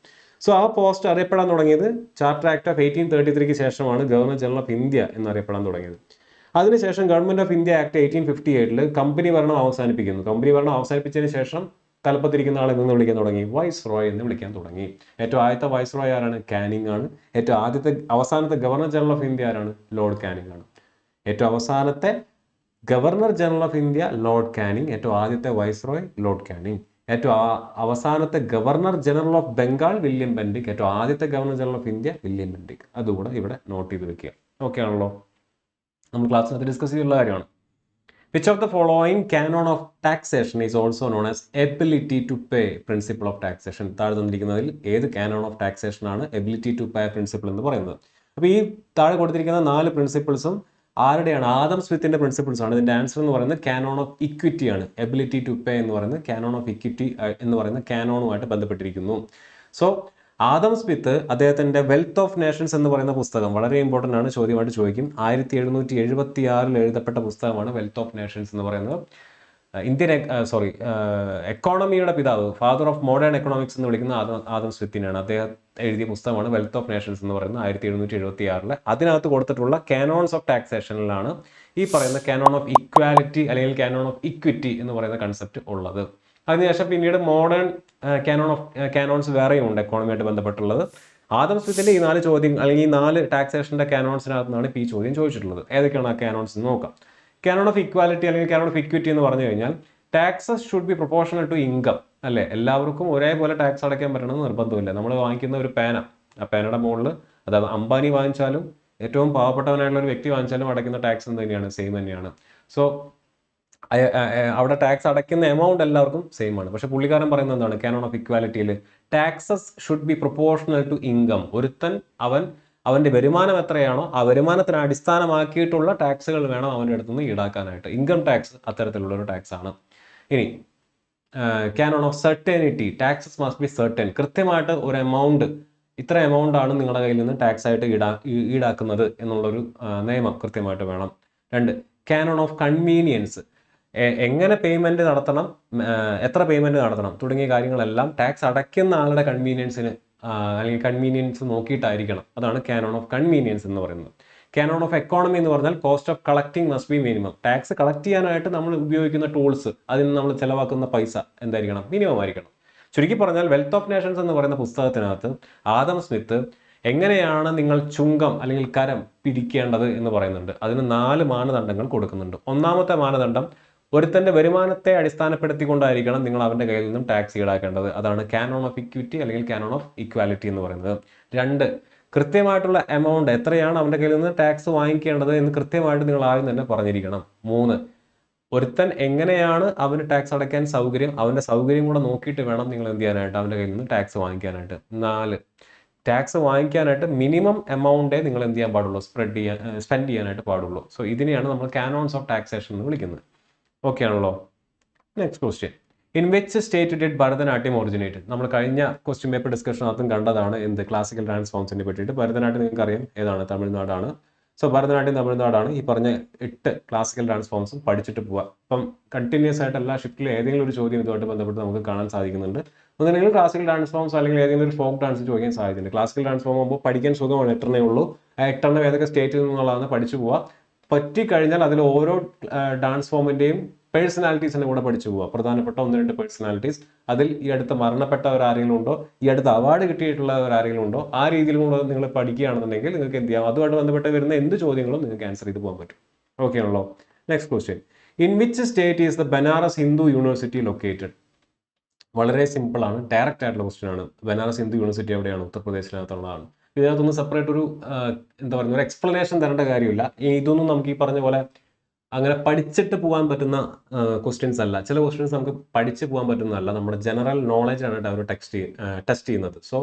സോ ആ പോസ്റ്റ് അറിയപ്പെടാൻ തുടങ്ങിയത് ചാർട്ടർ ആക്ട് ഓഫ് 1833 ശേഷമാണ് ഗവർണർ ജനറൽ ഓഫ് ഇന്ത്യ എന്നറിയപ്പെടാൻ തുടങ്ങിയത്. അതിനുശേഷം government of India act 1858 company ഭരണം അവസാനിപ്പിക്കുന്നു. കമ്പനി ഭരണം അവസാനിപ്പിച്ചതിന് ശേഷം തലപ്പത്തിരിക്കുന്ന ആളെ നിന്ന് വിളിക്കാൻ തുടങ്ങി? വൈസ് റോയ് എന്ന് വിളിക്കാൻ തുടങ്ങി. ഏറ്റവും ആദ്യത്തെ വൈസ് റോയ് ആരാണ്? കാനിങ് ആണ്. ഏറ്റവും അവസാനത്തെ ഗവർണർ ജനറൽ ഓഫ് ഇന്ത്യ ആരാണ്? ലോർഡ് കാനിങ് ആണ്. ഏറ്റവും അവസാനത്തെ governor general of India Lord Canning, ഏറ്റവും ആദ്യത്തെ വൈസ് റോയ് ലോർഡ് കാനിങ്, ഏറ്റവും അവസാനത്തെ governor general of Bengal William Bentinck, ഏറ്റവും ആദ്യത്തെ governor general of India William Bentinck. അതുകൂടെ ഇവിടെ നോട്ട് ചെയ്ത് വെക്കുക. ഓക്കെ ആണല്ലോ? നമ്മൾ ക്ലാസ്സിനകത്ത് ഡിസ്കസ് ചെയ്തിട്ടുള്ള കാര്യമാണ്. Which of the following canon of taxation is also known as ability to pay principle of taxation? താഴെ തന്നിരിക്കുന്നതിൽ ഏത് കാനോൺ ഓഫ് ടാക്സേഷൻ ആണ് എബിലിറ്റി ടു പേ പ്രിൻസിപ്പിൾ എന്ന് പറയുന്നത്? അപ്പോൾ ഈ താഴെ കൊടുത്തിരിക്കുന്ന 4 പ്രിൻസിപ്പിൾസും ആരുടെയാണ്? ആദം സ്മിത്തിന്റെ പ്രിൻസിപ്പിൾസ് ആണ്. ഇതിന്റെ ആൻസർ എന്ന് പറയുന്നത് കാനോൺ ഓഫ് ഇക്വിറ്റി ആണ്. എബിലിറ്റി ടു പേ എന്ന് പറയുന്നത് കാനോൺ ഓഫ് ഇക്വിറ്റി എന്ന് പറയുന്ന കാനോണുമായിട്ട് ബന്ധപ്പെട്ടിരിക്കുന്നു. സോ ആദം സ്മിത്ത് അദ്ദേഹത്തിന്റെ വെൽത്ത് ഓഫ് നേഷൻസ് എന്ന് പറയുന്ന പുസ്തകം വളരെ ഇമ്പോർട്ടൻ്റ് ആണ്, ചോദ്യമായിട്ട് ചോദിക്കും. 1776 എഴുതപ്പെട്ട പുസ്തകമാണ് വെൽത്ത് ഓഫ് നേഷൻസ് എന്ന് പറയുന്നത്. ഇന്ത്യൻ എക്കോണമിയുടെ പിതാവ്, ഫാദർ ഓഫ് മോഡേൺ എക്കണോമിക്സ് എന്ന് വിളിക്കുന്ന ആദം സ്മിത്തിനാണ്. അദ്ദേഹം എഴുതിയ പുസ്തകമാണ് വെൽത്ത് ഓഫ് നേഷൻസ് എന്ന് പറയുന്നത് 1776. അതിനകത്ത് കൊടുത്തിട്ടുള്ള കാനോൺസ് ഓഫ് ടാക്സേഷനിലാണ് ഈ പറയുന്ന കാനോൺ ഓഫ് ഇക്വാലിറ്റി അല്ലെങ്കിൽ കാനോൺ ഓഫ് ഇക്വിറ്റി എന്ന് പറയുന്ന കൺസെപ്റ്റ് ഉള്ളത്. അതിനുശേഷം പിന്നീട് മോഡേൺ കാനോൺസ് വേറെയും ഉണ്ട് എക്കോണമിയായിട്ട് ബന്ധപ്പെട്ടുള്ളത്. ആദം സ്മിത്തിന്റെ ഈ 4 ചോദ്യം അല്ലെങ്കിൽ ഈ 4 ടാക്സേഷന്റെ കാനോൺസിനകത്തുനിന്നാണ് ഇപ്പോൾ ഈ ചോദ്യം ചോദിച്ചിട്ടുള്ളത്. ഏതൊക്കെയാണ് ആ കാനോൺസ് എന്ന് നോക്കാം. കാനോൺ ഓഫ് ഇക്വാലിറ്റി അല്ലെങ്കിൽ കാനോൺ ഓഫ് ഇക്വിറ്റി എന്ന് പറഞ്ഞു കഴിഞ്ഞാൽ taxes should be proportional to income. അല്ലേ, എല്ലാവർക്കും ഒരേപോലെ ടാക്സ് അടയ്ക്കാൻ പറ്റണമെന്ന് നിർബന്ധമില്ല. നമ്മൾ വാങ്ങിക്കുന്ന ഒരു പേന, ആ പേനയുടെ മുകളിൽ അതായത് അംബാനി വാങ്ങിച്ചാലും ഏറ്റവും പാവപ്പെട്ടവനായിട്ടുള്ള ഒരു വ്യക്തി വാങ്ങിച്ചാലും അടയ്ക്കുന്ന ടാക്സ് എന്ത് തന്നെയാണ്? സെയിം തന്നെയാണ്. സോ അവിടെ ടാക്സ് അടയ്ക്കുന്ന എമൗണ്ട് എല്ലാവർക്കും സെയിം ആണ്. പക്ഷെ പുള്ളിക്കാരൻ പറയുന്നത് എന്താണ്? കാനോൺ ഓഫ് ഇക്വാലിറ്റിയിൽ taxes should be proportional to income. ഒരുത്തൻ അവന്റെ വരുമാനം എത്രയാണോ ആ വരുമാനത്തിന് അടിസ്ഥാനമാക്കിയിട്ടുള്ള ടാക്സുകൾ വേണം അവൻ്റെ അടുത്ത് നിന്ന് ഈടാക്കാനായിട്ട്. ഇൻകം ടാക്സ് അത്തരത്തിലുള്ള ഒരു ടാക്സ് ആണ്. ഇനി Canon of certainty, taxes must be certain. കൃത്യമായിട്ട് ഒരു എമൗണ്ട്, ഇത്ര എമൗണ്ട് ആണ് നിങ്ങളുടെ കയ്യിൽ നിന്ന് ടാക്സ് ആയിട്ട് ഈടാക്കുന്നത് എന്നുള്ളൊരു നിയമം കൃത്യമായിട്ട് വേണം. 2 കാനോൺ ഓഫ് കൺവീനിയൻസ്, എങ്ങനെ പേയ്മെന്റ് നടത്തണം, എത്ര പേയ്മെന്റ് നടത്തണം തുടങ്ങിയ കാര്യങ്ങളെല്ലാം ടാക്സ് അടയ്ക്കുന്ന ആളുടെ കൺവീനിയൻസിന് അല്ലെങ്കിൽ കൺവീനിയൻസ് നോക്കിയിട്ടായിരിക്കണം. അതാണ് കാനോൺ ഓഫ് കൺവീനിയൻസ് എന്ന് പറയുന്നത്. കാനോൺ ഓഫ് എക്കോണമി എന്ന് പറഞ്ഞാൽ cost of collecting must be minimum. Tax collect ചെയ്യാനായിട്ട് നമ്മൾ ഉപയോഗിക്കുന്ന ടൂൾസ്, അതിന് നമ്മൾ ചിലവാക്കുന്ന പൈസ എന്തായിരിക്കണം? മിനിമം ആയിരിക്കണം. ചുരുക്കി പറഞ്ഞാൽ വെൽത്ത് ഓഫ് നേഷൻസ് എന്ന് പറയുന്ന പുസ്തകത്തിനകത്ത് ആദം സ്മിത്ത് എങ്ങനെയാണ് നിങ്ങൾ ചുങ്കം അല്ലെങ്കിൽ കരം പിരിക്കേണ്ടത് എന്ന് പറയുന്നുണ്ട്. അതിന് 4 മാനദണ്ഡങ്ങൾ കൊടുക്കുന്നുണ്ട്. ഒന്നാമത്തെ മാനദണ്ഡം, ഒരുത്തന്റെ വരുമാനത്തെ അടിസ്ഥാനപ്പെടുത്തിക്കൊണ്ടായിരിക്കണം നിങ്ങൾ അവന്റെ കയ്യിൽ നിന്നും ടാക്സ് ഈടാക്കേണ്ടത്. അതാണ് കാനോൺ ഓഫ് ഇക്വിറ്റി അല്ലെങ്കിൽ കാനോൺ ഓഫ് ഇക്വാലിറ്റി എന്ന് പറയുന്നത്. 2 കൃത്യമായിട്ടുള്ള എമൗണ്ട്, എത്രയാണ് അവന്റെ കയ്യിൽ നിന്ന് ടാക്സ് വാങ്ങിക്കേണ്ടത് എന്ന് കൃത്യമായിട്ട് നിങ്ങൾ ആദ്യം തന്നെ പറഞ്ഞിരിക്കണം. 3 ഒരുത്തൻ എങ്ങനെയാണ് അവന് ടാക്സ് അടയ്ക്കാൻ സൗകര്യം, അവന്റെ സൗകര്യം കൂടെ നോക്കിയിട്ട് വേണം നിങ്ങൾ എന്ത് ചെയ്യാനായിട്ട് അവന്റെ കയ്യിൽ നിന്ന് ടാക്സ് വാങ്ങിക്കാനായിട്ട്. 4 ടാക്സ് വാങ്ങിക്കാനായിട്ട് മിനിമം എമൗണ്ടേ നിങ്ങൾ എന്ത് ചെയ്യാൻ പാടുള്ളൂ, സ്പെൻഡ് ചെയ്യാനായിട്ട് പാടുള്ളൂ. സോ ഇതിനെയാണ് നമ്മൾ കാനോൺസ് ഓഫ് ടാക്സേഷൻ എന്ന് വിളിക്കുന്നത്. ഓക്കെ ആണല്ലോ. Next question, in which state did Bharatanatyam originate? നമ്മൾ കഴിഞ്ഞ ക്വസ്റ്റ്യൻ പേപ്പർ ഡിസ്കഷനകത്തും കണ്ടതാണ് എന്ത് ക്ലാസിക്കൽ ഡാൻസ് ഫോംസിനെ പറ്റിയിട്ട്. ഭരതനാട്യം നിങ്ങൾക്ക് അറിയാം ഏതാണ്? തമിഴ്നാടാണ്. സോ ഭരതനാട്യം തമിഴ്നാടാണ്. ഈ പറഞ്ഞ 8 ക്ലാസിക്കൽ ഡാൻസ് ഫോംസും പഠിച്ചിട്ട് പോവുക. അപ്പം കണ്ടിന്യൂസ് ആയിട്ട് എല്ലാ ഷിഫ്റ്റിലും ഏതെങ്കിലും ഒരു ചോദ്യം ഇതുമായിട്ട് ബന്ധപ്പെട്ട് നമുക്ക് കാണാൻ സാധിക്കുന്നുണ്ട്. ഒന്നെങ്കിൽ ക്ലാസിക്കൽ ഡാൻസ് ഫോംസ് അല്ലെങ്കിൽ ഏതെങ്കിലും ഒരു ഫോക്ക് ഡാൻസ് ചോദിക്കാൻ സാധ്യതയുണ്ട്. ക്ലാസിക്കൽ ഡാൻസ് ഫോം ആകുമ്പോൾ പഠിക്കാൻ സുഖമാണ്, 8 ഉള്ളൂ. ആ 8 ഏതൊക്കെ സ്റ്റേറ്റിൽ നിന്നുള്ളതാണ് പഠിച്ചു പോവുക. പറ്റിക്കഴിഞ്ഞാൽ അതിൽ ഓരോ ഡാൻസ് ഫോമിന്റെയും പേഴ്സണാലിറ്റീസിനെ കൂടെ പഠിച്ചു പോവുക. പ്രധാനപ്പെട്ട 1-2 പേഴ്സണാലിറ്റീസ്, അതിൽ ഈ അടുത്ത് മരണപ്പെട്ടവരാരെങ്കിലും ഉണ്ടോ, ഈ അടുത്ത് അവാർഡ് കിട്ടിയിട്ടുള്ളവരാരെങ്കിലും ഉണ്ടോ, ആ രീതിയിലും കൂടെ നിങ്ങൾ പഠിക്കുകയാണെന്നുണ്ടെങ്കിൽ നിങ്ങൾക്ക് എന്ത് ചെയ്യാം, അതുമായിട്ട് ബന്ധപ്പെട്ട് വരുന്ന എന്ത് ചോദ്യങ്ങളും നിങ്ങൾക്ക് ആൻസർ ചെയ്ത് പോകാൻ പറ്റും. ഓക്കെ ആണല്ലോ. Next question, in which state is the Banaras Hindu university located? വളരെ സിമ്പിൾ ആണ്, ഡയറക്റ്റ് ആയിട്ടുള്ള ക്വസ്റ്റ്യൻ ആണ്. ബനാറസ് ഹിന്ദു യൂണിവേഴ്സിറ്റി എവിടെയാണ്? ഉത്തർപ്രദേശിനകത്തുള്ളതാണ്. ഇതിനകത്തൊന്നും സെപ്പറേറ്റ് ഒരു എന്താ പറയുക, ഒരു എക്സ്പ്ലനേഷൻ തരേണ്ട കാര്യമില്ല. ഇതൊന്നും നമുക്ക് ഈ പറഞ്ഞ പോലെ അങ്ങനെ പഠിച്ചിട്ട് പോകാൻ പറ്റുന്ന ക്വസ്റ്റ്യൻസ് അല്ല. ചില ക്വസ്റ്റ്യൻസ് നമുക്ക് പഠിച്ച് പോകാൻ പറ്റുന്നതല്ല, നമ്മുടെ ജനറൽ നോളജ് ആണ് അവർ ടെസ്റ്റ് ചെയ്യുന്നത്. സോ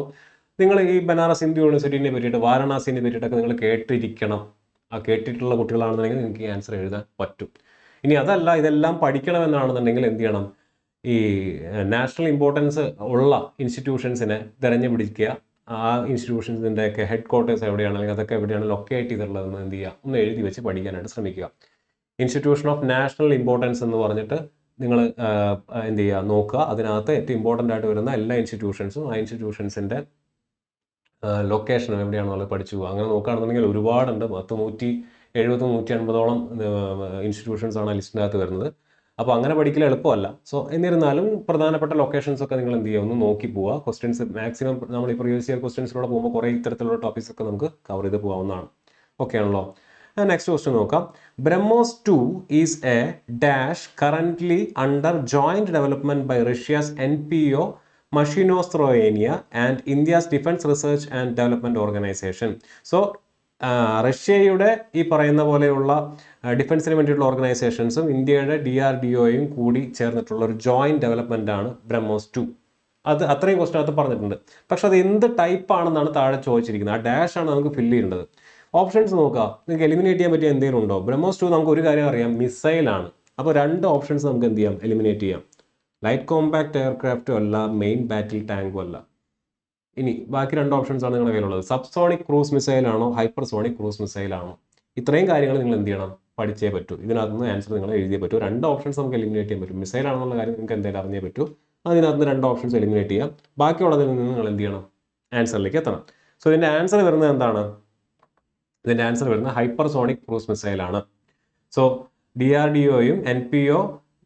നിങ്ങൾ ഈ ബനാറസ് ഹിന്ദു യൂണിവേഴ്സിറ്റിനെ പറ്റിയിട്ട്, വാരണാസിനെ പറ്റിയിട്ടൊക്കെ നിങ്ങൾ കേട്ടിരിക്കണം. ആ കേട്ടിട്ടുള്ള കുട്ടികളാണെന്നുണ്ടെങ്കിൽ നിങ്ങൾക്ക് ഈ ആൻസർ എഴുതാൻ പറ്റും. ഇനി അതല്ല, ഇതെല്ലാം പഠിക്കണമെന്നാണെന്നുണ്ടെങ്കിൽ എന്ത് ചെയ്യണം? ഈ നാഷണൽ ഇമ്പോർട്ടൻസ് ഉള്ള ഇൻസ്റ്റിറ്റ്യൂഷൻസിനെ തിരഞ്ഞു പിടിക്കുക. ആ ഇൻസ്റ്റിറ്റ്യൂഷൻസിൻ്റെ ഒക്കെ ഹെഡ് ക്വാർട്ടേഴ്സ് എവിടെയാണ് അല്ലെങ്കിൽ അതൊക്കെ എവിടെയാണ് ലൊക്കേറ്റ് ചെയ്തിട്ടുള്ളതെന്ന് എന്ത് ചെയ്യുക, ഒന്ന് എഴുതി വെച്ച് പഠിക്കാനായിട്ട് ശ്രമിക്കുക. ഇൻസ്റ്റിറ്റ്യൂഷൻ ഓഫ് നാഷണൽ ഇമ്പോർട്ടൻസ് എന്ന് പറഞ്ഞിട്ട് നിങ്ങൾ എന്ത് ചെയ്യുക, നോക്കുക. അതിനകത്ത് ഏറ്റവും ഇമ്പോർട്ടൻ്റ് ആയിട്ട് വരുന്ന എല്ലാ ഇൻസ്റ്റിറ്റ്യൂഷൻസും ആ ഇൻസ്റ്റിറ്റ്യൂഷൻസിൻ്റെ ലൊക്കേഷനും എവിടെയാണെന്നുള്ളത് പഠിച്ചു പോകുക. അങ്ങനെ നോക്കുകയാണെന്നുണ്ടെങ്കിൽ ഒരുപാടുണ്ട്. 170-180ഓളം ഇൻസ്റ്റിറ്റ്യൂഷൻസ് ആണ് ലിസ്റ്റിനകത്ത് വരുന്നത്. അപ്പോൾ അങ്ങനെ പഠിക്കൽ എളുപ്പമല്ല. സോ എന്നിരുന്നാലും പ്രധാനപ്പെട്ട ലൊക്കേഷൻസ് ഒക്കെ നിങ്ങൾ എന്ത് ചെയ്യുക, ഒന്ന് നോക്കി പോവുക. ക്വസ്റ്റ്യൻസ് മാക്സിമം നമ്മൾ ഈ പ്രീവിയസ് ഇയർ ക്വസ്റ്റ്യൻസിലൂടെ പോകുമ്പോൾ കുറേ ഇത്തരത്തിലുള്ള ടോപ്പിക്സ് ഒക്കെ നമുക്ക് കവർ ചെയ്ത് പോകാവുന്നതാണ്. ഓക്കെ ആണല്ലോ. നെക്സ്റ്റ് ക്വസ്റ്റ്യൻ നോക്കാം. BrahMos 2 is a dash currently under joint development by Russia's NPO Mashinostroenia and India's Defense Research and Development Organization. So റഷ്യയുടെ ഈ പറയുന്ന പോലെയുള്ള ഡിഫൻസിന് വേണ്ടിയിട്ടുള്ള ഓർഗനൈസേഷൻസും ഇന്ത്യയുടെ DRDOയും കൂടി ചേർന്നിട്ടുള്ള ഒരു ജോയിന്റ് ഡെവലപ്മെന്റ് ആണ് ബ്രഹ്മോസ് 2. അത് അത്രയും ക്വസ്റ്റൻ അകത്ത് പറഞ്ഞിട്ടുണ്ട്. പക്ഷെ അത് എന്ത് ടൈപ്പ് ആണെന്നാണ് താഴെ ചോദിച്ചിരിക്കുന്നത്. ആ ഡാഷ് ആണ് നമുക്ക് ഫില്ല് ചെയ്യേണ്ടത്. ഓപ്ഷൻസ് നോക്കുക, നിങ്ങൾക്ക് എലിമിനേറ്റ് ചെയ്യാൻ പറ്റിയ എന്തെങ്കിലും ഉണ്ടോ? ബ്രഹ്മോസ് 2 നമുക്ക് ഒരു കാര്യം അറിയാം, മിസൈലാണ്. അപ്പോൾ 2 ഓപ്ഷൻസ് നമുക്ക് എന്ത് ചെയ്യാം, എലിമിനേറ്റ് ചെയ്യാം. ലൈറ്റ് കോമ്പാക്ട് എയർക്രാഫ്റ്റും അല്ല, മെയിൻ ബാറ്റിൽ ടാങ്കും അല്ല. ഇനി ബാക്കി 2 ഓപ്ഷൻസ് ആണ് നിങ്ങളുടെ കയ്യിലുള്ളത്. സബ്സോണിക് ക്രൂസ് മിസൈൽ ആണോ, ഹൈപ്പർസോണിക് ക്രൂസ് മിസൈൽ ആണോ? ഇത്രയും കാര്യങ്ങൾ നിങ്ങൾ എന്ത് ചെയ്യണം, പഠിച്ചേ പറ്റൂ. ഇതിനകത്ത് നിന്ന് ആൻസർ നിങ്ങൾ എഴുതിയേ പറ്റൂ. 2 ഓപ്ഷൻസ് നമുക്ക് എലിമിനേറ്റ് ചെയ്യാൻ പറ്റും. മിസൈൽ ആണെന്നുള്ള കാര്യം നിങ്ങൾക്ക് എന്തായാലും അറിഞ്ഞേ പറ്റൂ. അതിനകത്ത് 2 ഓപ്ഷൻസ് എലിമിനേറ്റ് ചെയ്യാം. ബാക്കിയുള്ളതിൽ നിന്ന് നിങ്ങൾ എന്ത് ചെയ്യണം, ആൻസറിലേക്ക് എത്തണം. സോ ഇതിന്റെ ആൻസർ വരുന്നത് എന്താണ്? ഇതിന്റെ ആൻസർ വരുന്നത് ഹൈപ്പർസോണിക് ക്രൂസ് മിസൈൽ ആണ്. സോ DRDOയും NPO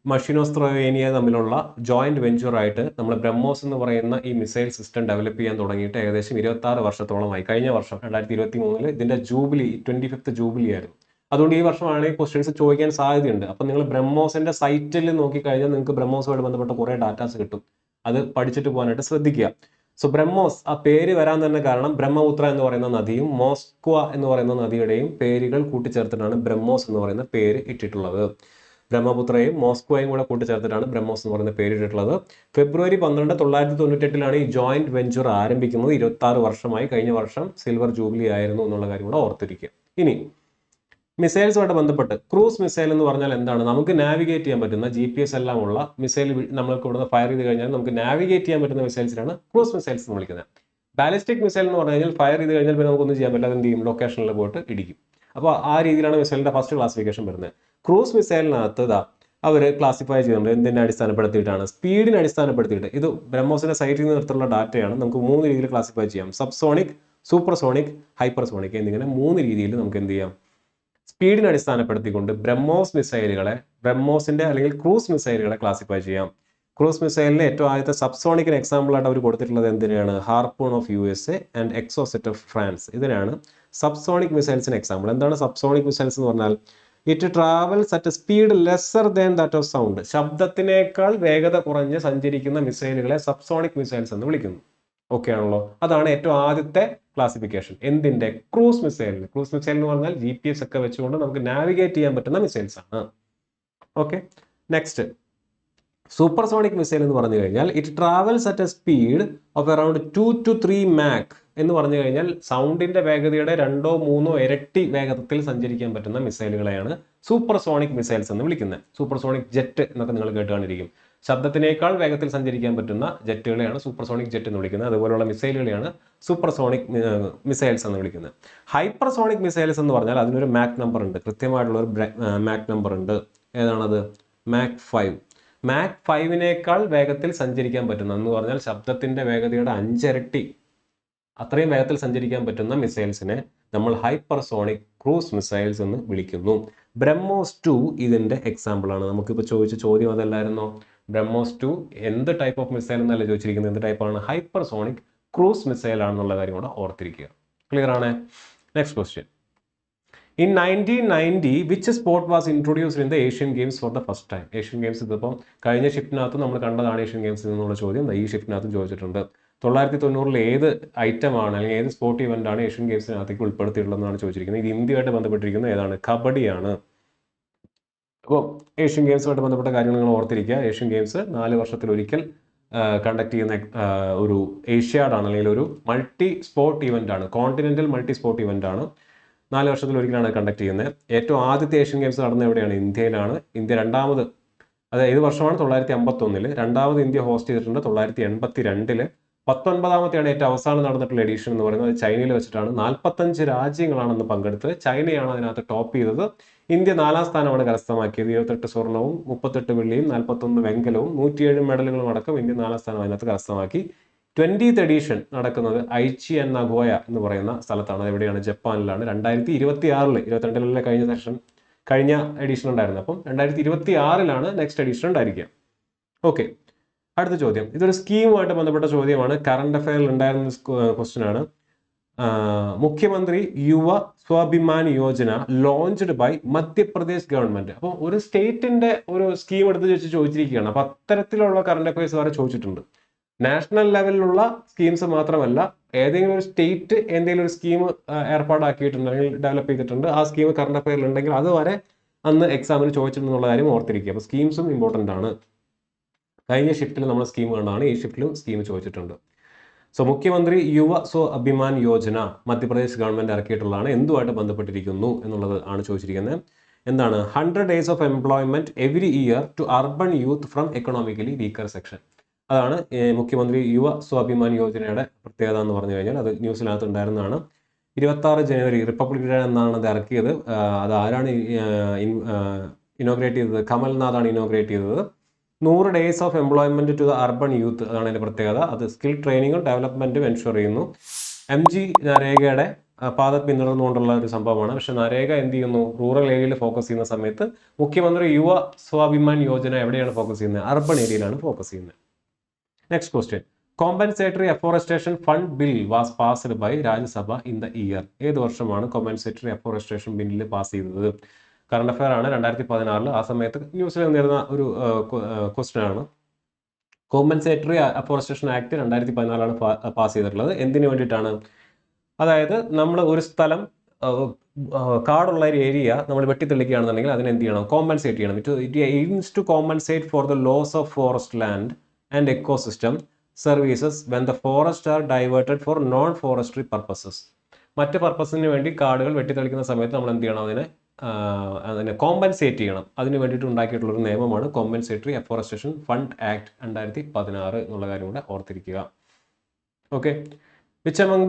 മഷിനോസ്ത്രോവേനിയ തമ്മിലുള്ള ജോയിന്റ് വെഞ്ചർ ആയിട്ട് നമ്മൾ ബ്രഹ്മോസ് എന്ന് പറയുന്ന ഈ മിസൈൽ സിസ്റ്റം ഡെവലപ്പ് ചെയ്യാൻ തുടങ്ങിയിട്ട് ഏകദേശം 26 വർഷത്തോളമായി. കഴിഞ്ഞ വർഷം 2023 ഇതിന്റെ ജൂബിലി 25th ജൂബിലി ആയിരുന്നു. അതുകൊണ്ട് ഈ വർഷമാണെങ്കിൽ ക്വസ്റ്റ്യൻസ് ചോദിക്കാൻ സാധ്യതയുണ്ട്. അപ്പം നിങ്ങൾ ബ്രഹ്മോസിന്റെ സൈറ്റിൽ നോക്കിക്കഴിഞ്ഞാൽ നിങ്ങൾക്ക് ബ്രഹ്മോസുമായിട്ട് ബന്ധപ്പെട്ട കുറേ ഡാറ്റാസ് കിട്ടും. അത് പഠിച്ചിട്ട് പോകാനായിട്ട് ശ്രദ്ധിക്കുക. സോ ബ്രഹ്മോസ് ആ പേര് വരാൻ തന്നെ കാരണം ബ്രഹ്മപുത്ര എന്ന് പറയുന്ന നദിയും മോസ്ക്വ എന്ന് പറയുന്ന നദിയുടെയും പേരുകൾ കൂട്ടിച്ചേർത്തിട്ടാണ് ബ്രഹ്മോസ് എന്ന് പറയുന്ന പേര് ഇട്ടിട്ടുള്ളത്. ബ്രഹ്മപുത്രയും മോസ്കോയും കൂടെ കൂട്ടിച്ചേർത്തിട്ടാണ് ബ്രഹ്മോസ് എന്ന് പറയുന്ന പേരിട്ടിട്ടുള്ളത്. ഫെബ്രുവരി 12, 1998 ഈ ജോയിന്റ് വെഞ്ചർ ആരംഭിക്കുന്നത്. 26 വർഷമായി. കഴിഞ്ഞ വർഷം സിൽവർ ജൂബിലി ആയിരുന്നു എന്നുള്ള കാര്യം കൂടെ ഓർത്തിരിക്കുക. ഇനി മിസൈൽസുമായിട്ട് ബന്ധപ്പെട്ട് ക്രൂസ് മിസൈൽ എന്ന് പറഞ്ഞാൽ എന്താണ്? നമുക്ക് നാവിഗേറ്റ് ചെയ്യാൻ പറ്റുന്ന GPS എല്ലാം ഉള്ള മിസൈൽ നമ്മൾക്ക് ഇവിടുന്ന് ഫയർ ചെയ്ത് കഴിഞ്ഞാൽ നമുക്ക് നാവിഗേറ്റ് ചെയ്യാൻ പറ്റുന്ന മിസൈൽസിനാണ് ക്രൂസ് മിസൈൽസ് എന്ന് വിളിക്കുന്നത്. ബാലിസ്റ്റിക് മിസൈൽ എന്ന് പറഞ്ഞു കഴിഞ്ഞാൽ ഫയർ ചെയ്ത് കഴിഞ്ഞാൽ പിന്നെ നമുക്കൊന്നും ചെയ്യാൻ പറ്റില്ല, എന്ത് ചെയ്യും, ലൊക്കേഷനിൽ പോയിട്ട് ഇടിക്കും. അപ്പോൾ ആ രീതിയിലാണ് മിസൈലിന്റെ ഫസ്റ്റ് ക്ലാസിഫിക്കേഷൻ വരുന്നത്. ക്രൂസ് മിസൈലിനകത്ത് അവർ ക്ലാസിഫൈ ചെയ്യുന്നുണ്ട്. എന്തിനെ അടിസ്ഥാനപ്പെടുത്തിയിട്ടാണ്? സ്പീഡിനെ അടിസ്ഥാനപ്പെടുത്തിയിട്ട്. ഇത് ബ്രഹ്മോസിന്റെ സൈറ്റിൽ നിന്ന് എടുത്തുള്ള ഡാറ്റയാണ്. നമുക്ക് 3 രീതിയിൽ ക്ലാസിഫൈ ചെയ്യാം. സബ്സോണിക്, സൂപ്പർസോണിക്, ഹൈപ്പർസോണിക് എന്നിങ്ങനെ 3 രീതിയിൽ നമുക്ക് എന്ത് ചെയ്യാം, സ്പീഡിനെ അടിസ്ഥാനപ്പെടുത്തിക്കൊണ്ട് ബ്രഹ്മോസ് മിസൈലുകളെ, ബ്രഹ്മോസിന്റെ അല്ലെങ്കിൽ ക്രൂസ് മിസൈലുകളെ ക്ലാസിഫൈ ചെയ്യാം. ക്രൂസ് മിസൈലിന് ഏറ്റവും ആദ്യത്തെ സബ്സോണിക്കിന് എക്സാമ്പിൾ ആയിട്ട് അവർ കൊടുത്തിട്ടുള്ളത് എന്തിനാണ്? Harpoon of USA and Exocet of France. ഇതിനാണ് സബ്സോണിക് മിസൈൽസിന് എക്സാമ്പിൾ. എന്താണ് സബ്സോണിക് മിസൈൽസ് എന്ന് പറഞ്ഞാൽ? It travels at speed lesser than that of sound. ശബ്ദത്തിനേക്കാൾ വേഗത കുറഞ്ഞ് സഞ്ചരിക്കുന്ന മിസൈലുകളെ സബ്സോണിക് മിസൈൽസ് എന്ന് വിളിക്കുന്നു. ഓക്കെ ആണല്ലോ? അതാണ് ഏറ്റവും ആദ്യത്തെ ക്ലാസിഫിക്കേഷൻ. എന്തിന്റെ? ക്രൂസ് മിസൈലിന്. ക്രൂസ് മിസൈൽ എന്ന് പറഞ്ഞാൽ GPS ഒക്കെ വെച്ചുകൊണ്ട് നമുക്ക് നാവിഗേറ്റ് ചെയ്യാൻ പറ്റുന്ന മിസൈൽസ് ആണ്. ഓക്കെ, നെക്സ്റ്റ് സൂപ്പർസോണിക് മിസൈൽ എന്ന് പറഞ്ഞു കഴിഞ്ഞാൽ it travels at A speed of around 2 to 3 Mach എന്ന് പറഞ്ഞു കഴിഞ്ഞാൽ സൗണ്ടിന്റെ വേഗതയുടെ 2-3 ഇരട്ടി വേഗത്തിൽ സഞ്ചരിക്കാൻ പറ്റുന്ന മിസൈലുകളെയാണ് സൂപ്പർസോണിക് മിസൈൽസ് എന്ന് വിളിക്കുന്നത്. സൂപ്പർസോണിക് ജെറ്റ് എന്നൊക്കെ നിങ്ങൾ കേട്ടുകൊണ്ടിരിക്കും. ശബ്ദത്തിനേക്കാൾ വേഗത്തിൽ സഞ്ചരിക്കാൻ പറ്റുന്ന ജെറ്റുകളെയാണ് സൂപ്പർസോണിക് ജെറ്റ് എന്ന് വിളിക്കുന്നത്. അതുപോലുള്ള മിസൈലുകളെയാണ് സൂപ്പർസോണിക് മിസൈൽസ് എന്ന് വിളിക്കുന്നത്. ഹൈപ്പർസോണിക് മിസൈൽസ് എന്ന് പറഞ്ഞാൽ അതിനൊരു മാക് നമ്പർ ഉണ്ട്, കൃത്യമായിട്ടുള്ള ഒരു മാക് നമ്പർ ഉണ്ട്. ഏതാണത്? മാക് 5. മാക് 5നേക്കാൾ വേഗത്തിൽ സഞ്ചരിക്കാൻ പറ്റുന്ന, എന്ന് പറഞ്ഞാൽ ശബ്ദത്തിന്റെ വേഗതയുടെ 5 ഇരട്ടി അത്രയും വേഗത്തിൽ സഞ്ചരിക്കാൻ പറ്റുന്ന മിസൈൽസിനെ നമ്മൾ ഹൈപ്പർസോണിക് ക്രൂസ് മിസൈൽസ് എന്ന് വിളിക്കുന്നു. ബ്രഹ്മോസ് 2 ഇതിന്റെ എക്സാമ്പിൾ ആണ്. നമുക്കിപ്പോൾ ചോദിച്ച ചോദ്യം അതല്ലായിരുന്നോ? ബ്രഹ്മോസ് 2 എന്ത് ടൈപ്പ് ഓഫ് മിസൈൽ എന്നല്ല ചോദിച്ചിരിക്കുന്നത്, എന്ത് ടൈപ്പാണ്? ഹൈപ്പർസോണിക് ക്രൂസ് മിസൈൽ ആണെന്നുള്ള കാര്യം കൂടെ ഓർത്തിരിക്കുക. ക്ലിയർ ആണ്? Next question. In 1990, which sport was introduced in the Asian Games for the first time? Asian games ഇതിപ്പം കഴിഞ്ഞ ഷിഫ്റ്റിനകത്ത് നമ്മൾ കണ്ടതാണ്. ഏഷ്യൻ ഗെയിംസിൽ നിന്നുള്ള ചോദ്യം ഈ ഷിഫ്റ്റിനകത്തും ചോദിച്ചിട്ടുണ്ട്. 1990 ഏത് ഐറ്റമാണ് അല്ലെങ്കിൽ ഏത് സ്പോർട്ട് ഇവന്റ് ആണ് ഏഷ്യൻ ഗെയിംസിനകത്തേക്ക് ഉൾപ്പെടുത്തിയിട്ടുള്ളതെന്നാണ് ചോദിച്ചിരിക്കുന്നത്. ഇത് ഇന്ത്യയുമായിട്ട് ബന്ധപ്പെട്ടിരിക്കുന്ന ഏതാണ്? കബഡിയാണ്. അപ്പോൾ ഏഷ്യൻ ഗെയിംസുമായിട്ട് ബന്ധപ്പെട്ട കാര്യങ്ങൾ നിങ്ങൾ ഓർത്തിരിക്കുക. ഏഷ്യൻ ഗെയിംസ് 4 വർഷത്തിലൊരിക്കൽ കണ്ടക്ട് ചെയ്യുന്ന ഒരു ഏഷ്യാഡാണ്, അല്ലെങ്കിൽ ഒരു മൾട്ടി സ്പോർട്ട് ഇവന്റ് ആണ്. കോണ്ടിനെന്റൽ മൾട്ടി സ്പോർട്ട് ഇവന്റ് ആണ്. 4 വർഷത്തിലൊരിക്കലാണ് കണ്ടക്ട് ചെയ്യുന്നത്. ഏറ്റവും ആദ്യത്തെ ഏഷ്യൻ ഗെയിംസ് നടന്നത് എവിടെയാണ്? ഇന്ത്യയിലാണ്. ഇന്ത്യ രണ്ടാമത്, അത് ഏത് വർഷമാണ്? 1951. രണ്ടാമത് ഇന്ത്യ ഹോസ്റ്റ് ചെയ്തിട്ടുണ്ട് 1982. 19ാമത്തെയാണ് ഏറ്റവും അവസാനം നടന്നിട്ടുള്ള എഡീഷൻ എന്ന് പറയുന്നത്. ചൈനയിൽ വെച്ചിട്ടാണ്. 45 രാജ്യങ്ങളാണെന്ന് പങ്കെടുത്തത്. ചൈനയാണ് അതിനകത്ത് ടോപ്പ് ചെയ്തത്. ഇന്ത്യ 4ാം സ്ഥാനമാണ് കരസ്ഥമാക്കിയത്. 28 സ്വർണവും 38 വെള്ളിയും 41 വെങ്കലവും 107 മെഡലുകളും അടക്കം ഇന്ത്യ 4ാം സ്ഥാനം അതിനകത്ത് കരസ്ഥമാക്കി. 20th എഡീഷൻ നടക്കുന്നത് ഐച്ചി ആൻഡ് നഗോയ എന്ന് പറയുന്ന സ്ഥലത്താണ്. എവിടെയാണ്? ജപ്പാനിലാണ്. 2026 22 കഴിഞ്ഞ സെഷൻ കഴിഞ്ഞ എഡീഷൻ ഉണ്ടായിരുന്നു. അപ്പം 2026 നെക്സ്റ്റ് എഡീഷൻ ഉണ്ടായിരിക്കുക. ഓക്കെ, അടുത്ത ചോദ്യം. ഇതൊരു സ്കീമുമായിട്ട് ബന്ധപ്പെട്ട ചോദ്യമാണ്. കറണ്ട് അഫയറിൽ ഉണ്ടായിരുന്ന ക്വസ്റ്റ്യൻ ആണ്. Mukhyamantri Yuva Swabhiman Yojana launched by Madhya Pradesh government. അപ്പോൾ ഒരു സ്റ്റേറ്റിന്റെ ഒരു സ്കീം എടുത്ത് വെച്ച് ചോദിച്ചിരിക്കുകയാണ്. അപ്പൊ അത്തരത്തിലുള്ള കറണ്ട് അഫയേഴ്സ് വരെ ചോദിച്ചിട്ടുണ്ട്. നാഷണൽ ലെവലിലുള്ള സ്കീംസ് മാത്രമല്ല, ഏതെങ്കിലും ഒരു സ്റ്റേറ്റ് എന്തെങ്കിലും ഒരു സ്കീം ഏർപ്പാടാക്കിയിട്ടുണ്ടെങ്കിൽ ഡെവലപ്പ് ചെയ്തിട്ടുണ്ട്, ആ സ്കീം കറണ്ട് അഫയറിൽ ഉണ്ടെങ്കിൽ അതുവരെ അന്ന് എക്സാമിന് ചോദിച്ചിട്ടുണ്ടെന്നുള്ള കാര്യം ഓർത്തിരിക്കുക. അപ്പോൾ സ്കീംസും ഇമ്പോർട്ടൻ്റ് ആണ്. കഴിഞ്ഞ ഷിഫ്റ്റിൽ നമ്മൾ സ്കീം കണ്ടാണ്, ഈ ഷിഫ്റ്റിലും സ്കീം ചോദിച്ചിട്ടുണ്ട്. സോ മുഖ്യമന്ത്രി യുവ സ്വ അഭിമാൻ യോജന മധ്യപ്രദേശ് ഗവൺമെന്റ് ഇറക്കിയിട്ടുള്ളതാണ്. എന്തുമായിട്ട് ബന്ധപ്പെട്ടിരിക്കുന്നു എന്നുള്ളത് ആണ് ചോദിച്ചിരിക്കുന്നത്. എന്താണ്? 100 days of employment every year to urban youth from economically weaker section. അതാണ് മുഖ്യമന്ത്രി യുവ സ്വാഭിമാൻ യോജനയുടെ പ്രത്യേകത എന്ന് പറഞ്ഞു കഴിഞ്ഞാൽ. അത് ന്യൂസിനകത്ത് ഉണ്ടായിരുന്നതാണ്. 26 ജനുവരി റിപ്പബ്ലിക് ഡേ എന്നാണ് അത് ഇറക്കിയത്. അത് ആരാണ് ഇനോഗ്രേറ്റ് ചെയ്തത്? കമൽനാഥാണ് ഇനോഗ്രേറ്റ് ചെയ്തത്. 100 days of employment to the urban youth, അതാണ് അതിന്റെ പ്രത്യേകത. അത് സ്കിൽ ട്രെയിനിങ്ങും ഡെവലപ്മെന്റും എൻഷുർ ചെയ്യുന്നു. MG നരേഗയുടെ പാത പിന്തുടർന്നുകൊണ്ടുള്ള ഒരു സംഭവമാണ്. പക്ഷെ നരേഗ എന്ത് ചെയ്യുന്നു? റൂറൽ ഏരിയയിൽ ഫോക്കസ് ചെയ്യുന്ന സമയത്ത് മുഖ്യമന്ത്രി യുവ സ്വാഭിമാൻ യോജന എവിടെയാണ് ഫോക്കസ് ചെയ്യുന്നത്? അർബൻ ഏരിയയിലാണ് ഫോക്കസ് ചെയ്യുന്നത്. Next question. Compensatory afforestation fund bill was passed by Rajya Sabha in the year. ഏത് വർഷമാണ് കോമ്പൻസേറ്ററി അഫോറസ്റ്റേഷൻ ബില്ല് പാസ് ചെയ്തത്? കറണ്ട് അഫയർ ആണ്, 2016. ആ സമയത്ത് ന്യൂസിൽ നേരുന്ന ഒരു ക്വസ്റ്റ്യൻ ആണ്. കോമ്പൻസേറ്ററി അഫോറസ്റ്റേഷൻ ആക്ട് 2014 പാസ് ചെയ്തിട്ടുള്ളത്. എന്തിനു വേണ്ടിയിട്ടാണ്? അതായത് നമ്മൾ ഒരു സ്ഥലം, കാടുള്ള ഒരു ഏരിയ നമ്മൾ വെട്ടിത്തെളിക്കുകയാണെന്നുണ്ടെങ്കിൽ അതിന് എന്ത് ചെയ്യണം? കോമ്പൻസേറ്റ് ചെയ്യണം. It aims to compensate for the loss of forest land and ecosystem services when the forest are diverted for non forestry purposes. മറ്റ് പർപ്പസിന് വേണ്ടി കാടുകൾ വെട്ടിത്തെളിക്കുന്ന സമയത്ത് നമ്മൾ എന്ത് ചെയ്യണം? അതിനെ കോമ്പൻസേറ്റ് ചെയ്യണം. അതിന് വേണ്ടിയിട്ട് ഉണ്ടാക്കിയിട്ടുള്ള ഒരു നിയമമാണ് കോമ്പൻസേറ്ററി അഫോറസ്റ്റേഷൻ ഫണ്ട് ആക്ട് 2016 എന്നുള്ള കാര്യം കൂടെ ഓർത്തിരിക്കുക. Okay. Who among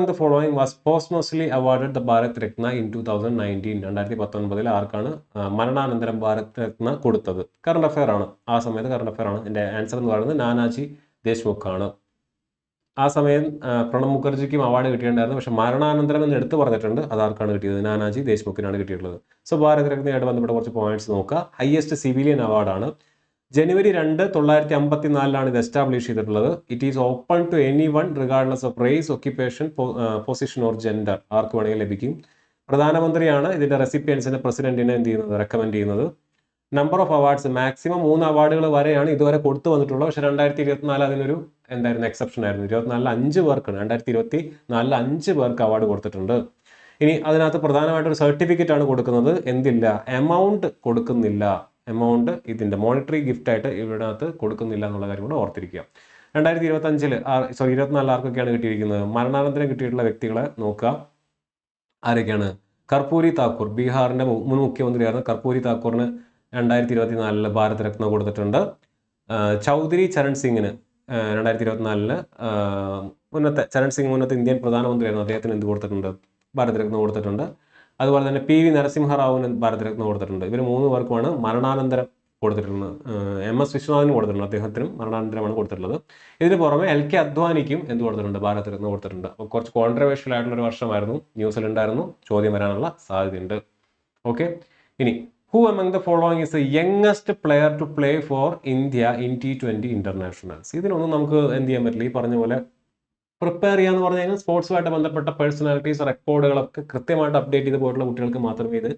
the following was posthumously awarded the Bharat Ratna in 2019? 2019 ആർക്കാണ് മരണാനന്തരം ഭാരത് രത്ന കൊടുത്തത്? കറണ്ട് അഫയർ ആണ്. ആ സമയത്ത് കറണ്ട് അഫയർ ആണ്. എൻ്റെ ആൻസർ എന്ന് പറയുന്നത് നാനാജി ദേശ്മുഖ് ആണ്. ആ സമയം പ്രണബ് മുഖർജിക്കും അവാർഡ് കിട്ടിയിട്ടുണ്ടായിരുന്നു. പക്ഷെ മരണാനന്തരം എന്ന് എടുത്തു പറഞ്ഞിട്ടുണ്ട്. അതാർക്കാണ് കിട്ടിയത്? നാനാജി ദേശ്മുഖിനാണ് കിട്ടിയിട്ടുള്ളത്. സോ ഭാരത് രത്നയായിട്ട് ബന്ധപ്പെട്ട കുറച്ച് പോയിന്റ്സ് നോക്കുക. ഹയസ്റ്റ് സിവിലിയൻ അവാർഡാണ്. ജനുവരി 2, 1954 ഇത് എസ്റ്റാബ്ലിഷ് ചെയ്തിട്ടുള്ളത്. It is open to anyone regardless of race, occupation, position or gender. ആർക്ക് വേണമെങ്കിൽ ലഭിക്കും. പ്രധാനമന്ത്രിയാണ് ഇതിന്റെ റെസിപ്പിയൻസിനെ പ്രസിഡന്റിനെ എന്ത് ചെയ്യുന്നത്? റെക്കമെൻഡ് ചെയ്യുന്നത്. നമ്പർ ഓഫ് അവാർഡ്സ് മാക്സിമം 3 അവാർഡുകൾ വരെയാണ് ഇതുവരെ കൊടുത്തു വന്നിട്ടുള്ളത്. പക്ഷേ 2024 അതിനൊരു എന്തായിരുന്നു? എക്സെപ്ഷൻ ആയിരുന്നു. 2024 5 പേർക്കാണ്. 2024 5 പേർക്ക് അവാർഡ് കൊടുത്തിട്ടുണ്ട്. ഇനി അതിനകത്ത് പ്രധാനമായിട്ടൊരു സർട്ടിഫിക്കറ്റ് ആണ് കൊടുക്കുന്നത്. എന്തില്ല? എമൗണ്ട് കൊടുക്കുന്നില്ല. എമൗണ്ട് ഇതിന്റെ മോണിറ്ററി ഗിഫ്റ്റ് ആയിട്ട് ഇതിനകത്ത് കൊടുക്കുന്നില്ല എന്നുള്ള കാര്യം കൂടെ ഓർത്തിരിക്കുക. 2024 ആർക്കൊക്കെയാണ് കിട്ടിയിരിക്കുന്നത്? മരണാനന്തരം കിട്ടിയിട്ടുള്ള വ്യക്തികളെ നോക്കുക. ആരൊക്കെയാണ്? കർപ്പൂരി താക്കൂർ, ബീഹാറിന്റെ മുൻ മുഖ്യമന്ത്രിയായിരുന്ന കർപ്പൂരി താക്കൂറിന് 2024 ഭാരത് രത്ന കൊടുത്തിട്ടുണ്ട്. ചൗധരി ചരൺ സിംഗിന് 2024 ചരൺ സിംഗ് മുന്നത്തെ ഇന്ത്യൻ പ്രധാനമന്ത്രിയായിരുന്നു. അദ്ദേഹത്തിന് എന്ത് കൊടുത്തിട്ടുണ്ട്? ഭാരത് രത്ന കൊടുത്തിട്ടുണ്ട്. അതുപോലെ തന്നെ PV നരസിംഹറാവുവിന് ഭാരത് രത്ന കൊടുത്തിട്ടുണ്ട്. ഇവർ 3 പേർക്കുമാണ് മരണാനന്തരം കൊടുത്തിട്ടുള്ളത്. MS വിശ്വനാഥിന് കൊടുത്തിട്ടുണ്ട്. അദ്ദേഹത്തിനും മരണാനന്തരമാണ് കൊടുത്തിട്ടുള്ളത്. ഇതിന് പുറമെ LK അദ്വാനിക്കും എന്ത് കൊടുത്തിട്ടുണ്ട്? ഭാരത് രത്ന കൊടുത്തിട്ടുണ്ട്. അപ്പോൾ കുറച്ച് കോൺട്രവേഴ്ഷ്യൽ ആയിട്ടുള്ള ഒരു വർഷമായിരുന്നു. ന്യൂസിലുണ്ടായിരുന്നു. ചോദ്യം വരാനുള്ള സാധ്യതയുണ്ട്. ഓക്കെ. ഇനി who among the following is the youngest player to play for India in T20 internationals? ഇതിനൊന്നും നമുക്ക് എന്ത് ചെയ്യാൻ പറ്റില്ല. ഈ പറഞ്ഞ പോലെ പ്രിപ്പയർ ചെയ്യാന്ന് പറഞ്ഞു കഴിഞ്ഞാൽ സ്പോർട്സുമായിട്ട് ബന്ധപ്പെട്ട പേഴ്സണാലിറ്റീസ്, റെക്കോർഡുകളൊക്കെ കൃത്യമായിട്ട് അപ്ഡേറ്റ് ചെയ്ത് പോയിട്ടുള്ള കുട്ടികൾക്ക് മാത്രമേ ഇത്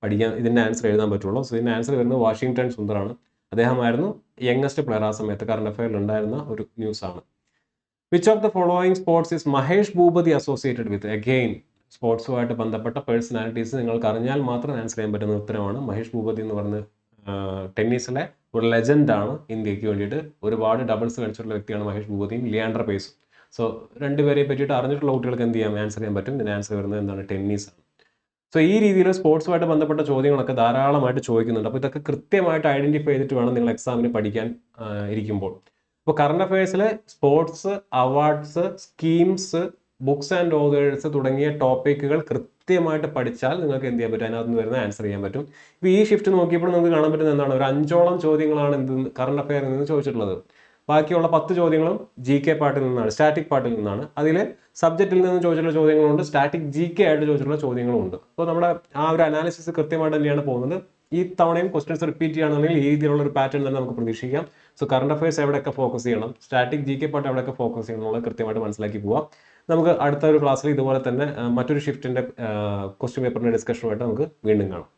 പഠിക്കാൻ, ഇതിൻ്റെ ആൻസർ എഴുതാൻ പറ്റുള്ളൂ. സോ ഇതിൻ്റെ ആൻസർ വരുന്നത് വാഷിംഗ്ടൺ സുന്ദറാണ്. അദ്ദേഹമായിരുന്നു യങ്ങസ്റ്റ് പ്ലെയർ. ആ സമയത്ത് കറണ്ട് അഫയറിൽ ഉണ്ടായിരുന്ന ഒരു ന്യൂസാണ്. Which of the following sports is Mahesh Bhupathi associated with? Again സ്പോർട്സുമായിട്ട് ബന്ധപ്പെട്ട പേഴ്സണാലിറ്റീസ് നിങ്ങൾക്ക് അറിഞ്ഞാൽ മാത്രം ആൻസർ ചെയ്യാൻ പറ്റുന്ന ഉത്തരമാണ്. മഹേഷ് ഭൂപതി എന്ന് പറയുന്നത് ടെന്നീസിലെ ഒരു ലെജൻഡാണ്. ഇന്ത്യക്ക് വേണ്ടിയിട്ട് ഒരുപാട് ഡബിൾസ് കളിച്ചിട്ടുള്ള വ്യക്തിയാണ് മഹേഷ് ഭൂപതിയും ലിയാൻഡർ പേസും. സോ രണ്ടുപേരെ പറ്റിയിട്ട് അറിഞ്ഞിട്ടുള്ള കുട്ടികൾക്ക് എന്ത് ചെയ്യാം? ആൻസർ ചെയ്യാൻ പറ്റും. ഇതിന് ആൻസർ വരുന്നത് എന്താണ്? ടെന്നീസാണ്. സോ ഈ രീതിയിൽ സ്പോർട്സുമായിട്ട് ബന്ധപ്പെട്ട ചോദ്യങ്ങളൊക്കെ ധാരാളമായിട്ട് ചോദിക്കുന്നുണ്ട്. അപ്പോൾ ഇതൊക്കെ കൃത്യമായിട്ട് ഐഡന്റിഫൈ ചെയ്തിട്ട് വേണം നിങ്ങൾ എക്സാമിന് പഠിക്കാൻ ഇരിക്കുമ്പോൾ. അപ്പോൾ കറണ്ട് അഫയേഴ്സിലെ sports, awards, schemes, books and authors തുടങ്ങിയ ടോപ്പിക്കുകൾ കൃത്യമായിട്ട് പഠിച്ചാൽ നിങ്ങൾക്ക് എന്ത് ചെയ്യാൻ പറ്റും? അതിനകത്ത് നിന്ന് വരുന്ന ആൻസർ ചെയ്യാൻ പറ്റും. ഇപ്പോൾ ഈ ഷിഫ്റ്റ് നോക്കിയപ്പോൾ നമുക്ക് കാണാൻ പറ്റുന്നത് എന്താണ്? ഒരു 5ഓളം ചോദ്യങ്ങളാണ് കറണ്ട് അഫയറിൽ നിന്ന് ചോദിച്ചിട്ടുള്ളത്. ബാക്കിയുള്ള 10 ചോദ്യങ്ങളും GK പാർട്ടിൽ നിന്നാണ്, സ്റ്റാറ്റിക് പാർട്ടിൽ നിന്നാണ്. അതിൽ സബ്ജക്റ്റിൽ നിന്ന് ചോദിച്ചിട്ടുള്ള ചോദ്യങ്ങളുണ്ട്, സ്റ്റാറ്റിക് GK ആയിട്ട് ചോദിച്ചിട്ടുള്ള ചോദ്യങ്ങളും ഉണ്ട്. അപ്പോൾ നമ്മുടെ ആ ഒരു അനാലിസിസ് കൃത്യമായിട്ട് തന്നെയാണ് പോകുന്നത്. ഈ തവണയും ക്വസ്റ്റ്യൻസ് റിപ്പീറ്റ് ചെയ്യുകയാണെന്നുണ്ടെങ്കിൽ ഈ രീതിയിലുള്ള ഒരു പാറ്റേൺ തന്നെ നമുക്ക് പ്രതീക്ഷിക്കാം. സോ കറണ്ട് അഫയേഴ്സ് എവിടെയൊക്കെ ഫോക്കസ് ചെയ്യണം, സ്റ്റാറ്റിക് GK പാർട്ട് എവിടെയൊക്കെ ഫോക്കസ് ചെയ്യണം എന്നുള്ളത് കൃത്യമായിട്ട് മനസ്സിലാക്കി പോവാം. നമുക്ക് അടുത്ത ഒരു ക്ലാസ്സിൽ ഇതുപോലെ തന്നെ മറ്റൊരു ഷിഫ്റ്റിന്റെ ക്വസ്റ്റ്യൻ പേപ്പറിന്റെ ഡിസ്കഷനുമായിട്ട് നമുക്ക് വീണ്ടും കാണാം.